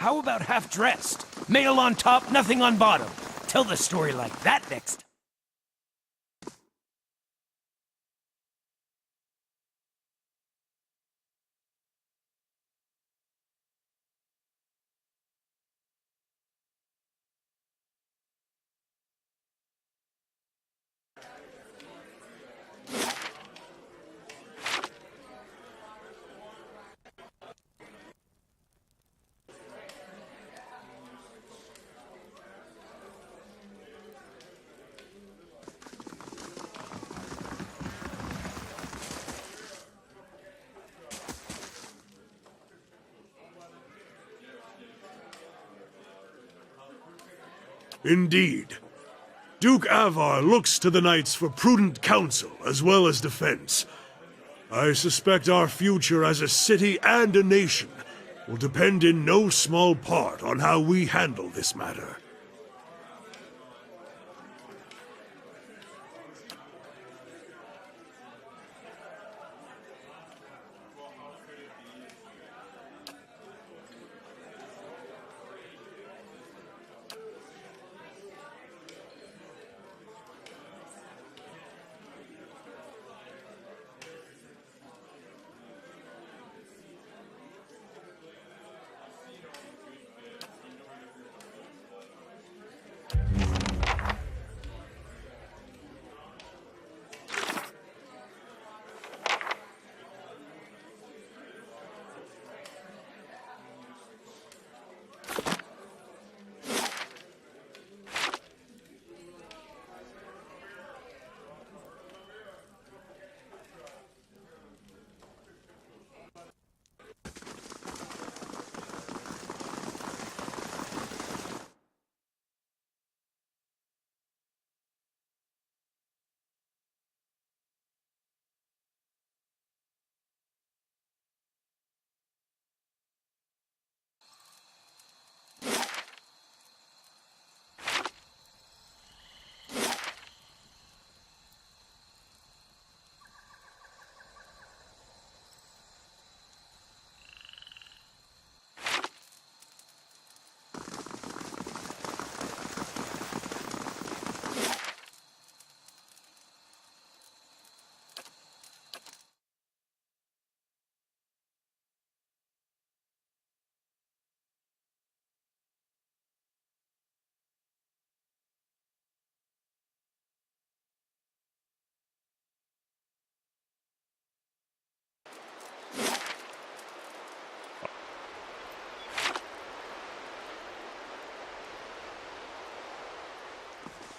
How about half-dressed? Male on top, nothing on bottom. Tell the story like that next. Indeed. Duke Avar looks to the knights for prudent counsel as well as defense. I suspect our future as a city and a nation will depend in no small part on how we handle this matter.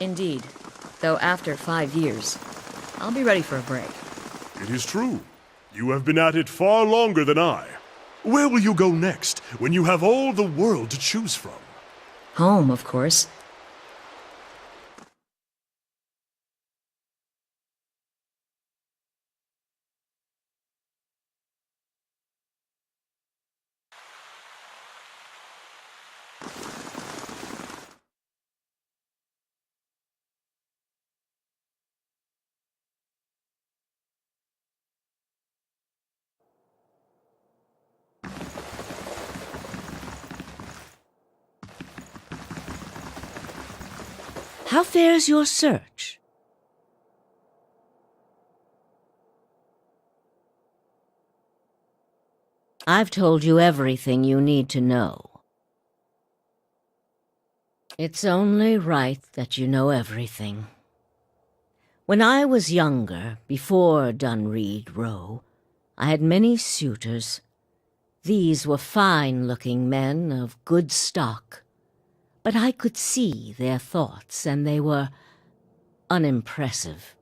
Indeed. Though after 5 years, I'll be ready for a break. It is true. You have been at it far longer than I. Where will you go next, when you have all the world to choose from? Home, of course. How fares your search? I've told you everything you need to know. It's only right that you know everything. When I was younger, before Dunreed Row, I had many suitors. These were fine-looking men of good stock. But I could see their thoughts, and they were unimpressive.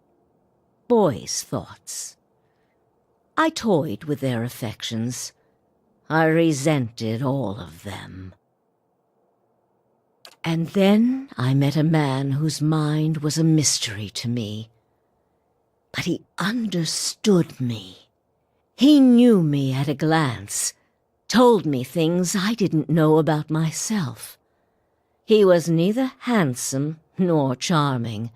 Boys' thoughts. I toyed with their affections. I resented all of them. And then I met a man whose mind was a mystery to me. But he understood me. He knew me at a glance, told me things I didn't know about myself. He was neither handsome nor charming,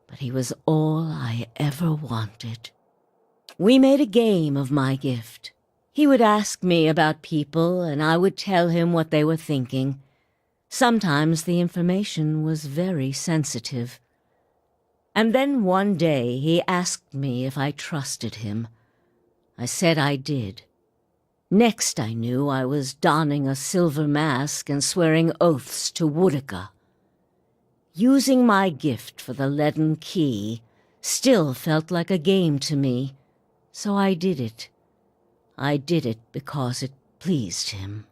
but he was all I ever wanted. We made a game of my gift. He would ask me about people, and I would tell him what they were thinking. Sometimes the information was very sensitive. And then one day he asked me if I trusted him. I said I did. Next I knew I was donning a silver mask and swearing oaths to Woodica. Using my gift for the leaden key still felt like a game to me, so I did it. I did it because it pleased him.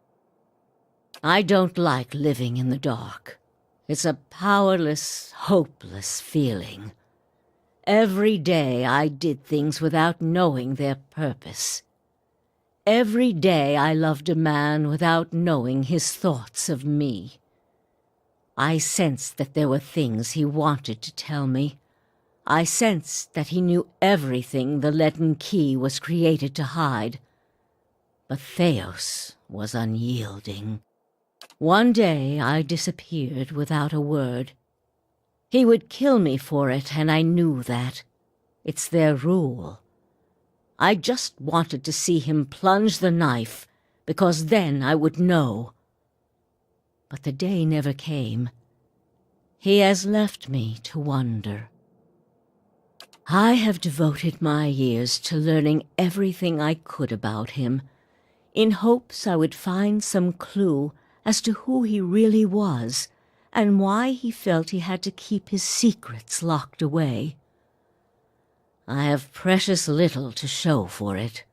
I don't like living in the dark. It's a powerless, hopeless feeling. Every day I did things without knowing their purpose. Every day I loved a man without knowing his thoughts of me. I sensed that there were things he wanted to tell me. I sensed that he knew everything the leaden key was created to hide. But Theos was unyielding. One day I disappeared without a word. He would kill me for it, and I knew that. It's their rule. I just wanted to see him plunge the knife, because then I would know. But the day never came. He has left me to wonder. I have devoted my years to learning everything I could about him, in hopes I would find some clue as to who he really was, and why he felt he had to keep his secrets locked away. I have precious little to show for it.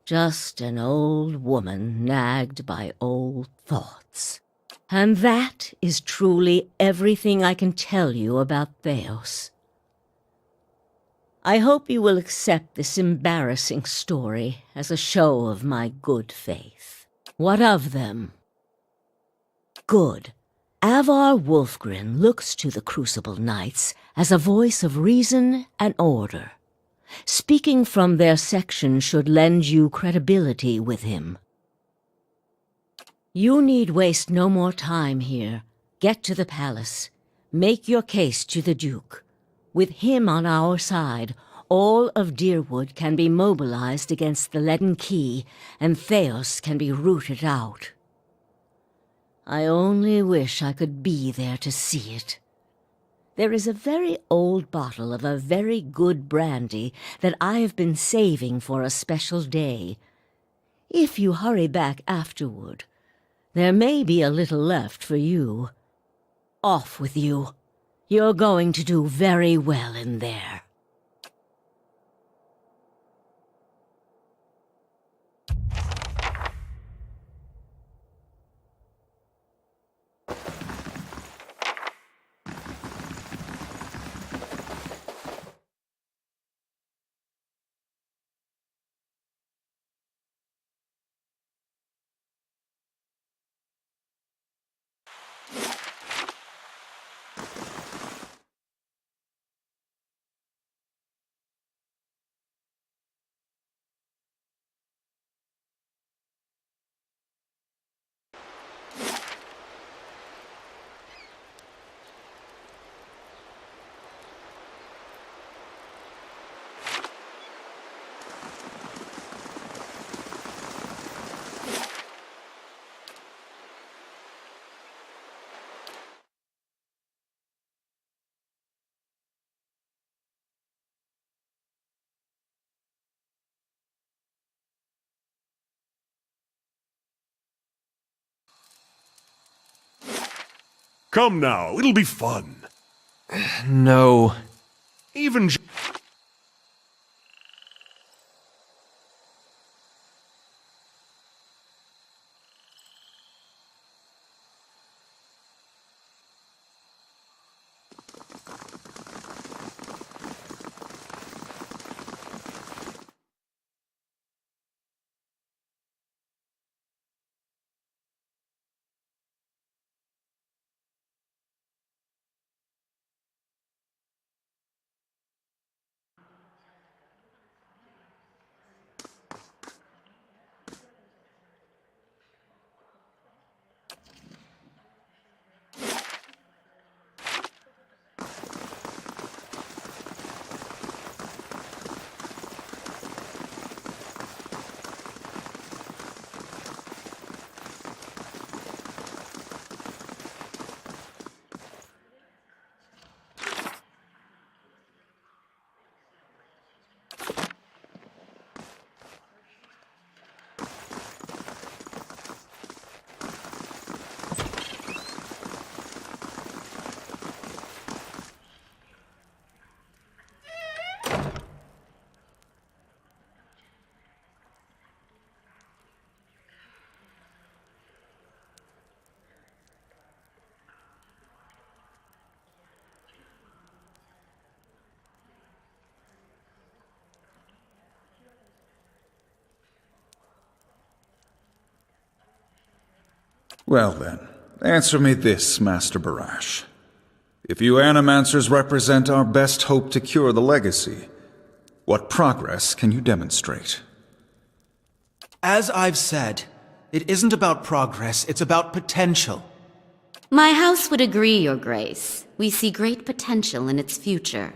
Just an old woman nagged by old thoughts. And that is truly everything I can tell you about Theos. I hope you will accept this embarrassing story as a show of my good faith. What of them? Good. Avar Wolfgren looks to the Crucible Knights as a voice of reason and order. Speaking from their section should lend you credibility with him. You need waste no more time here. Get to the palace. Make your case to the Duke. With him on our side, all of Deerwood can be mobilized against the leaden key, and Theos can be rooted out. I only wish I could be there to see it. There is a very old bottle of a very good brandy that I have been saving for a special day. If you hurry back afterward, there may be a little left for you. Off with you. You're going to do very well in there. Come now, it'll be fun. No. Even Well then, answer me this, Master Barash. If you Animancers represent our best hope to cure the legacy, what progress can you demonstrate? As I've said, it isn't about progress, it's about potential. My house would agree, Your Grace. We see great potential in its future.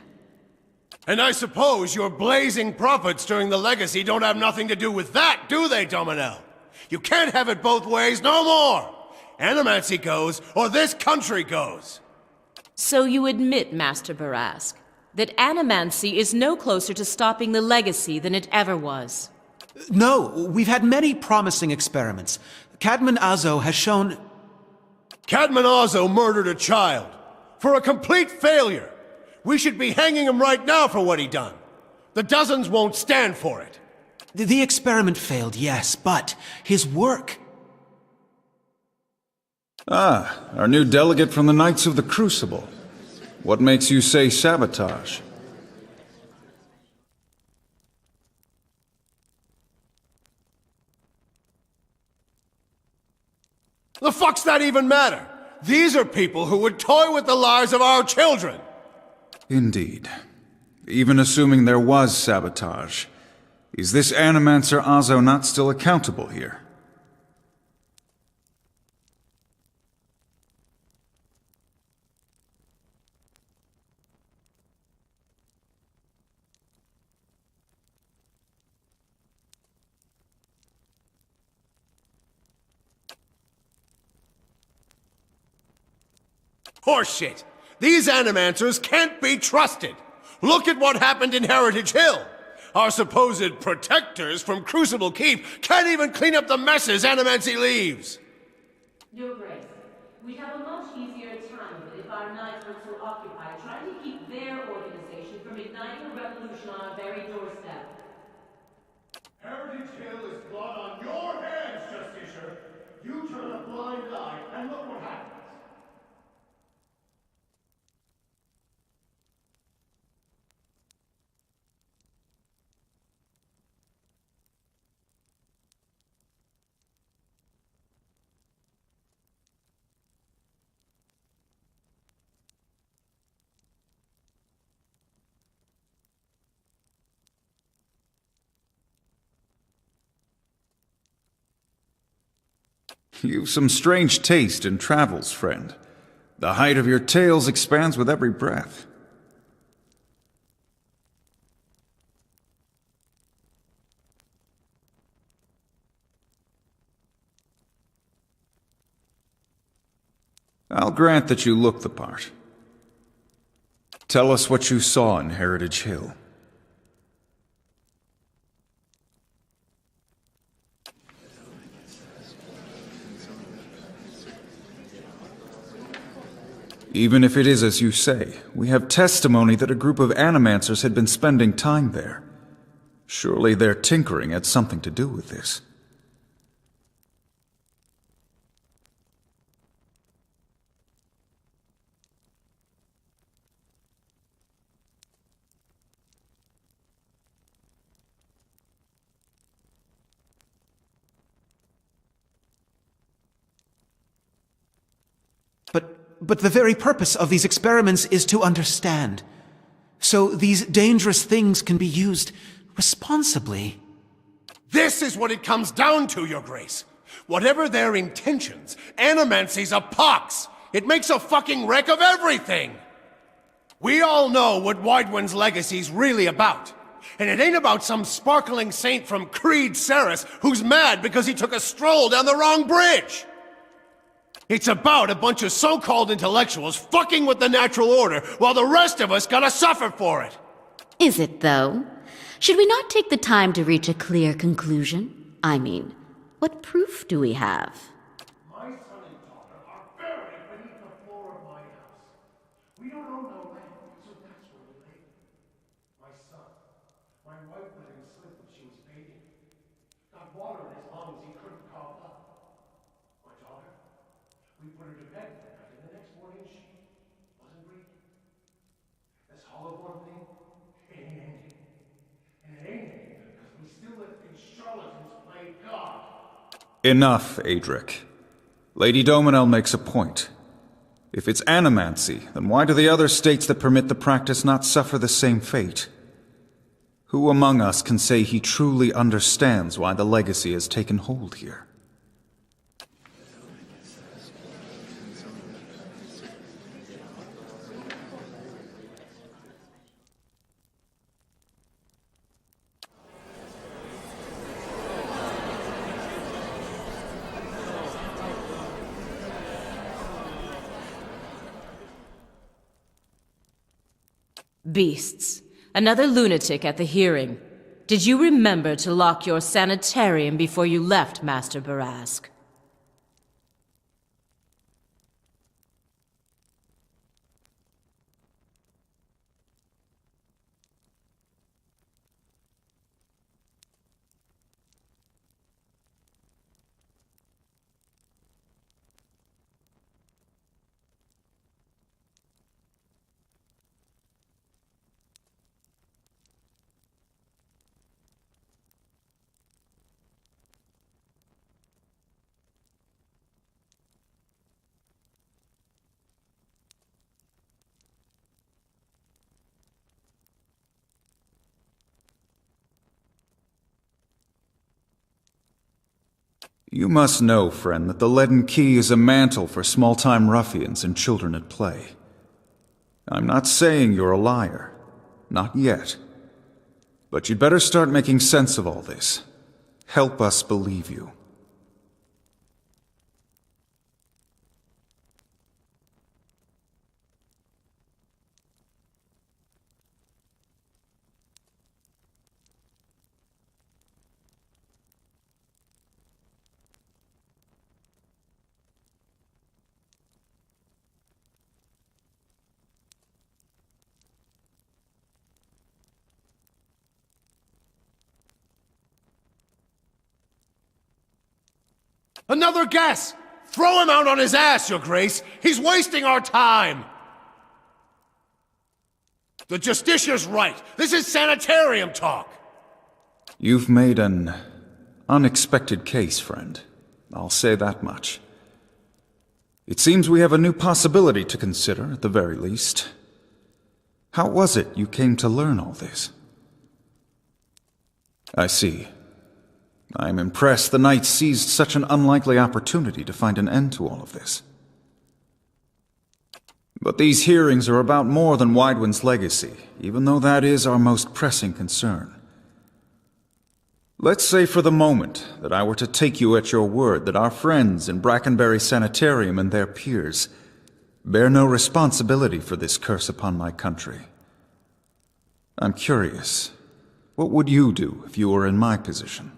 And I suppose your blazing profits during the legacy don't have nothing to do with that, do they, Dominel? You can't have it both ways no more! Animancy goes, or this country goes! So you admit, Master Barask, that Animancy is no closer to stopping the legacy than it ever was? No, we've had many promising experiments. Cadman Azo has shown... Cadman Azo murdered a child. For a complete failure. We should be hanging him right now for what he done. The dozens won't stand for it. The experiment failed, yes, but his work... Ah, our new delegate from the Knights of the Crucible. What makes you say sabotage? The fuck's that even matter? These are people who would toy with the lives of our children. Indeed. Even assuming there was sabotage, is this Animancer Azo not still accountable here? Horseshit! These Animancers can't be trusted! Look at what happened in Heritage Hill! Our supposed protectors from Crucible Keep can't even clean up the messes Animancy leaves! Your Grace, we'd have a much easier time of it if our knights weren't so occupied trying to keep their organization from igniting a revolution on our very doorstep. Heritage Hill is blood on your hands, Justicia! You turn a blind eye, and look what happens! You've some strange taste in travels, friend. The height of your tales expands with every breath. I'll grant that you look the part. Tell us what you saw in Heritage Hill. Even if it is as you say, we have testimony that a group of Animancers had been spending time there. Surely their tinkering had something to do with this. But the very purpose of these experiments is to understand. So these dangerous things can be used responsibly. This is what it comes down to, Your Grace. Whatever their intentions, Animancy's a pox. It makes a fucking wreck of everything. We all know what Widewind's legacy's really about. And it ain't about some sparkling saint from Creed Ceres who's mad because he took a stroll down the wrong bridge. It's about a bunch of so-called intellectuals fucking with the natural order while the rest of us gotta suffer for it. Is it, though? Should we not take the time to reach a clear conclusion? I mean, what proof do we have? My son and daughter are buried beneath the floor of my house. We don't own no land, so that's where we live. My son, my wife let him slip when she was bathing. Got water in his lungs he couldn't cough up. My daughter, we put her to bed that night, and the next morning she wasn't breathing. This hollow one thing, it ain't ending. And it ain't ending because we still let these charlatans play God. Enough, Adric. Lady Dominel makes a point. If it's animancy, then why do the other states that permit the practice not suffer the same fate? Who among us can say he truly understands why the legacy has taken hold here? Beasts. Another lunatic at the hearing. Did you remember to lock your sanitarium before you left, Master Barask? You must know, friend, that the leaden key is a mantle for small-time ruffians and children at play. I'm not saying you're a liar. Not yet. But you'd better start making sense of all this. Help us believe you. Another guess! Throw him out on his ass, Your Grace! He's wasting our time! The Justiciar's right. This is sanitarium talk! You've made an unexpected case, friend. I'll say that much. It seems we have a new possibility to consider, at the very least. How was it you came to learn all this? I see. I am impressed the Knights seized such an unlikely opportunity to find an end to all of this. But these hearings are about more than Widewind's legacy, even though that is our most pressing concern. Let's say for the moment that I were to take you at your word that our friends in Brackenbury Sanitarium and their peers bear no responsibility for this curse upon my country. I'm curious, what would you do if you were in my position?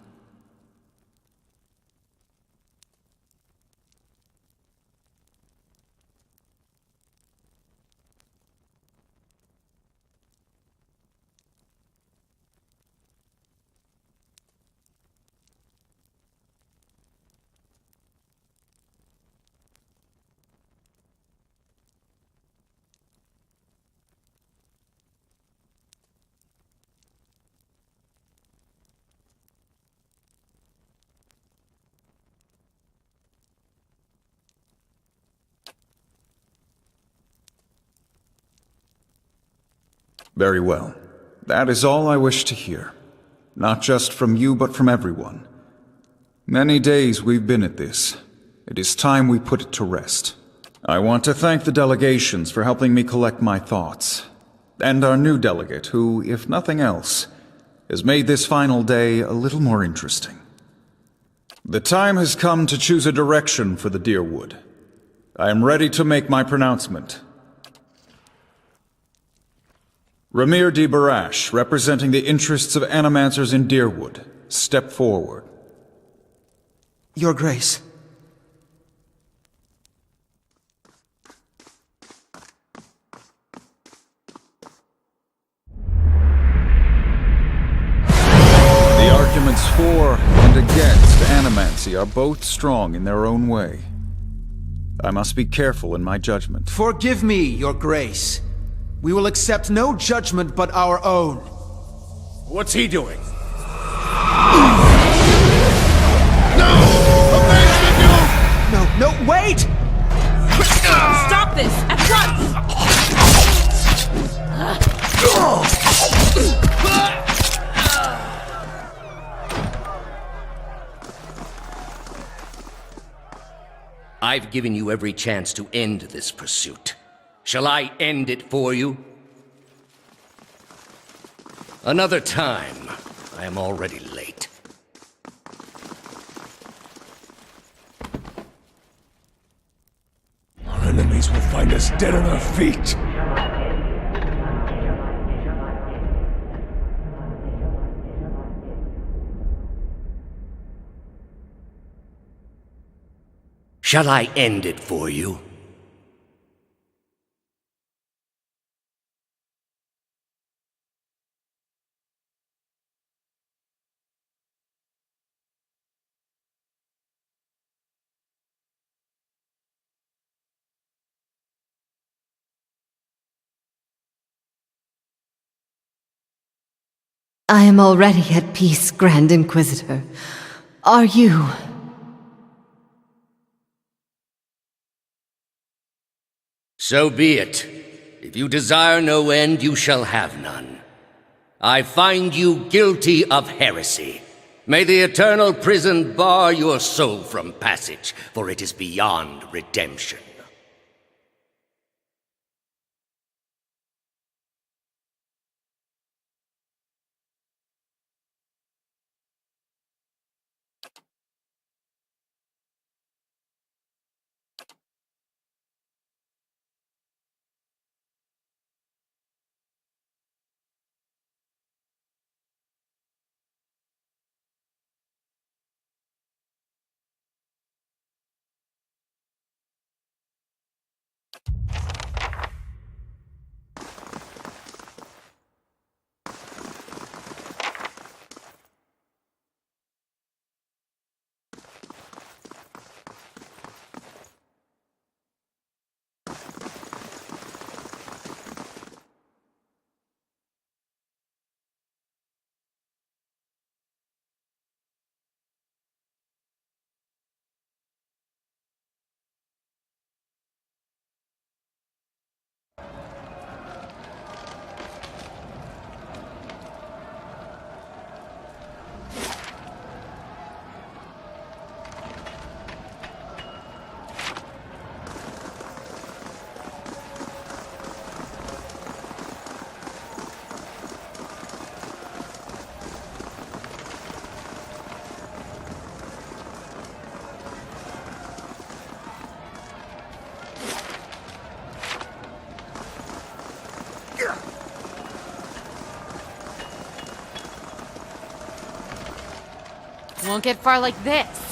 Very well. That is all I wish to hear. Not just from you, but from everyone. Many days we've been at this. It is time we put it to rest. I want to thank the delegations for helping me collect my thoughts, and our new delegate, who, if nothing else, has made this final day a little more interesting. The time has come to choose a direction for the Deerwood. I am ready to make my pronouncement. Ramir de Barash, representing the interests of animancers in Deerwood, step forward. Your Grace. The arguments for and against animancy are both strong in their own way. I must be careful in my judgment. Forgive me, Your Grace. We will accept no judgment but our own. What's he doing? No! Avenge the Duke! No, No, wait! Stop this at I've given you every chance to end this pursuit. Shall I end it for you? Another time. I am already late. Our enemies will find us dead on our feet. Shall I end it for you? I am already at peace, Grand Inquisitor. Are you? So be it. If you desire no end, you shall have none. I find you guilty of heresy. May the eternal prison bar your soul from passage, for it is beyond redemption. Won't get far like this.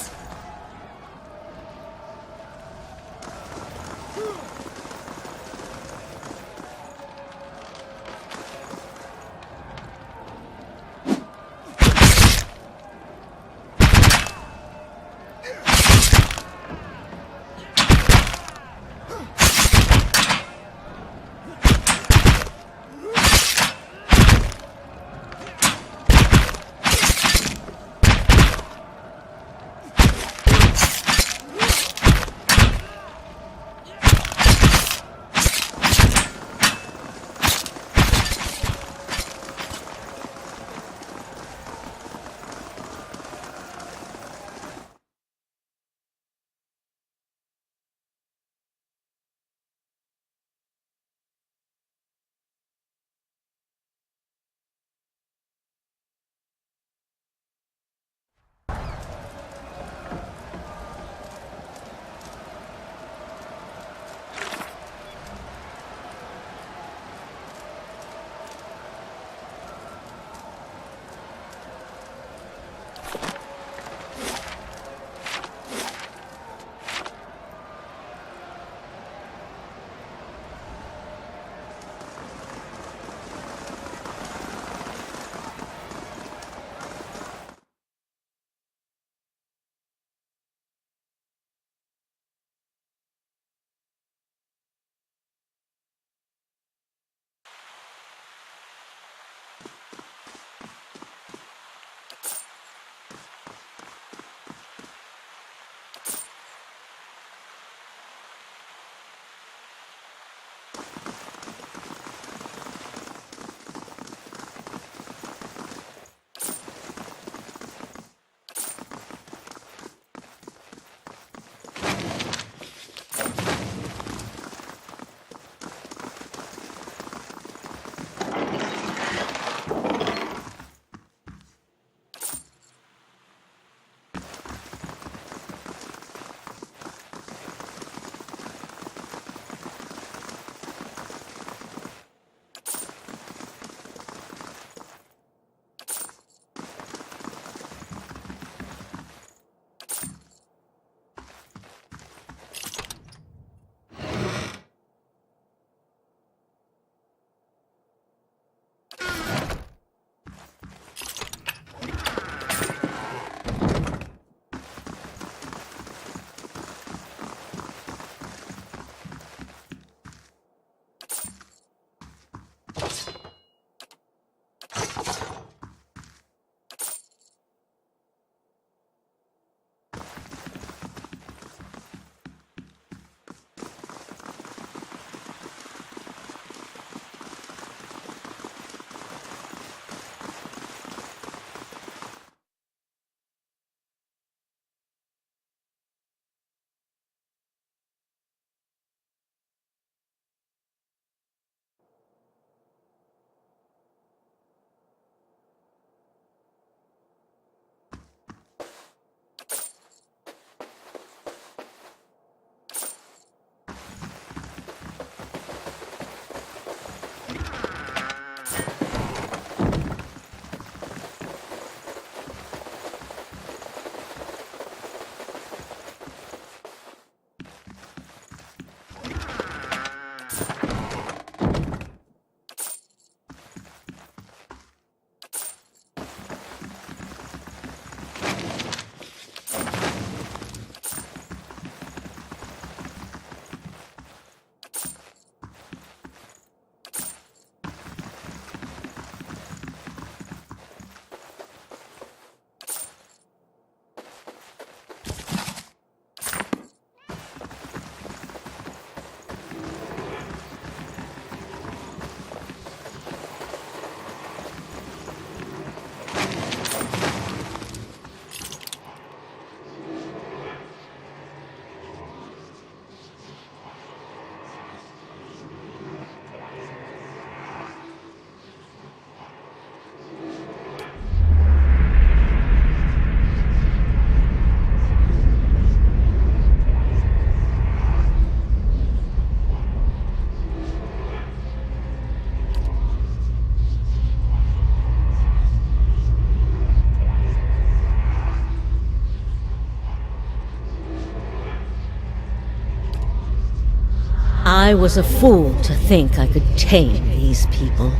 I was a fool to think I could tame these people.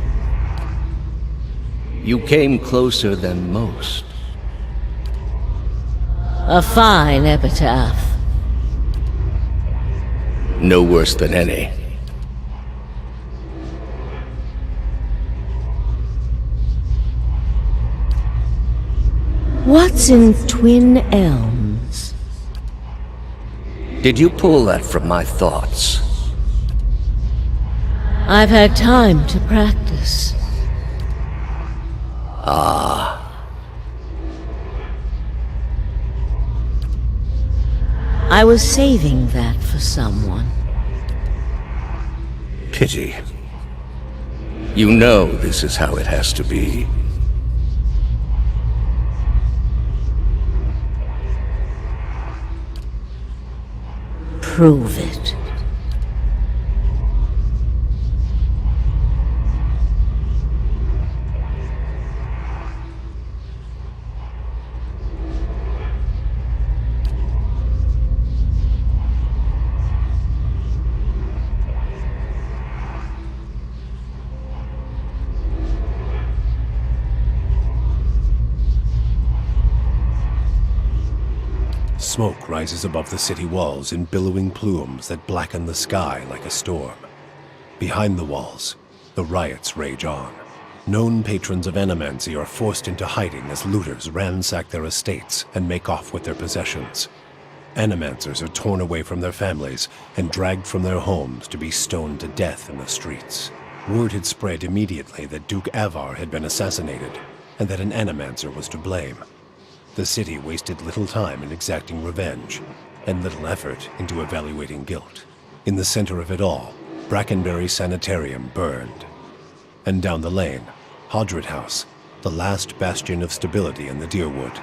You came closer than most. A fine epitaph. No worse than any. What's in Twin Elms? Did you pull that from my thoughts? I've had time to practice. I was saving that for someone. Pity. You know this is how it has to be. Prove it. Smoke rises above the city walls in billowing plumes that blacken the sky like a storm. Behind the walls, the riots rage on. Known patrons of Animancy are forced into hiding as looters ransack their estates and make off with their possessions. Animancers are torn away from their families and dragged from their homes to be stoned to death in the streets. Word had spread immediately that Duke Avar had been assassinated, and that an Animancer was to blame. The city wasted little time in exacting revenge, and little effort into evaluating guilt. In the center of it all, Brackenberry Sanitarium burned. And down the lane, Hodred House, the last bastion of stability in the Deerwood,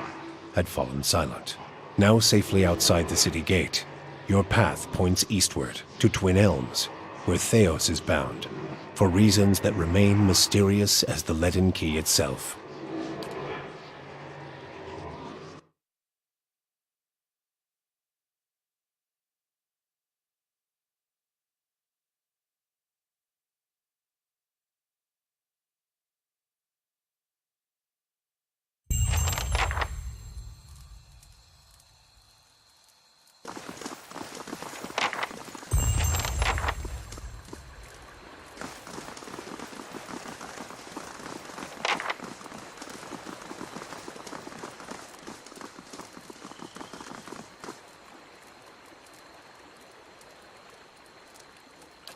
had fallen silent. Now safely outside the city gate, your path points eastward to Twin Elms, where Theos is bound, for reasons that remain mysterious as the leaden key itself.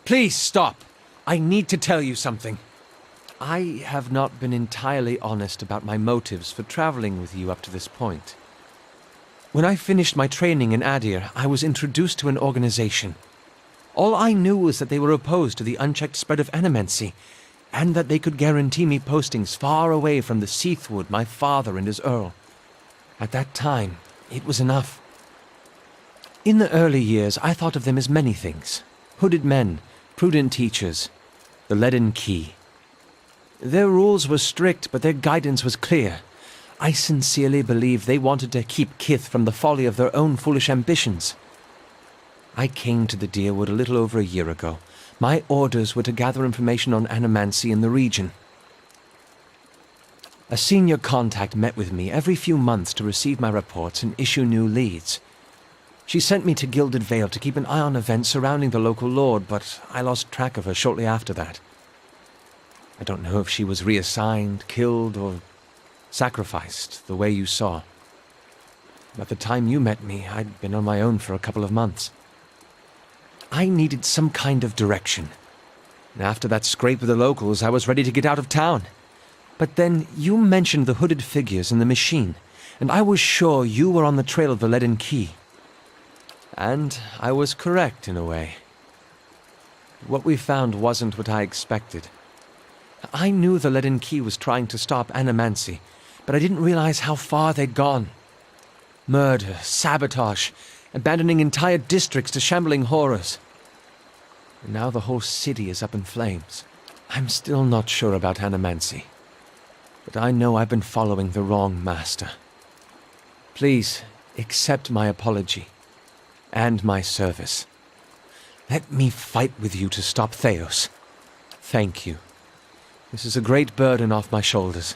Please stop. I need to tell you something. I have not been entirely honest about my motives for traveling with you up to this point. When I finished my training in Adir, I was introduced to an organization. All I knew was that they were opposed to the unchecked spread of animancy, and that they could guarantee me postings far away from the Seathwood my father and his Earl. At that time, it was enough. In the early years, I thought of them as many things. Hooded men, prudent teachers, the leaden key. Their rules were strict, but their guidance was clear. I sincerely believed they wanted to keep Kith from the folly of their own foolish ambitions. I came to the Deerwood a little over a year ago. My orders were to gather information on animancy in the region. A senior contact met with me every few months to receive my reports and issue new leads. She sent me to Gilded Vale to keep an eye on events surrounding the local lord, but I lost track of her shortly after that. I don't know if she was reassigned, killed, or sacrificed, the way you saw. By the time you met me, I'd been on my own for a couple of months. I needed some kind of direction. And after that scrape with the locals, I was ready to get out of town. But then you mentioned the hooded figures in the machine, and I was sure you were on the trail of the leaden key. And I was correct, in a way. What we found wasn't what I expected. I knew the leaden key was trying to stop animancy, but I didn't realize how far they'd gone. Murder, sabotage, abandoning entire districts to shambling horrors. And now the whole city is up in flames. I'm still not sure about animancy, but I know I've been following the wrong master. Please, accept my apology. And my service. Let me fight with you to stop Theos. Thank you. This is a great burden off my shoulders.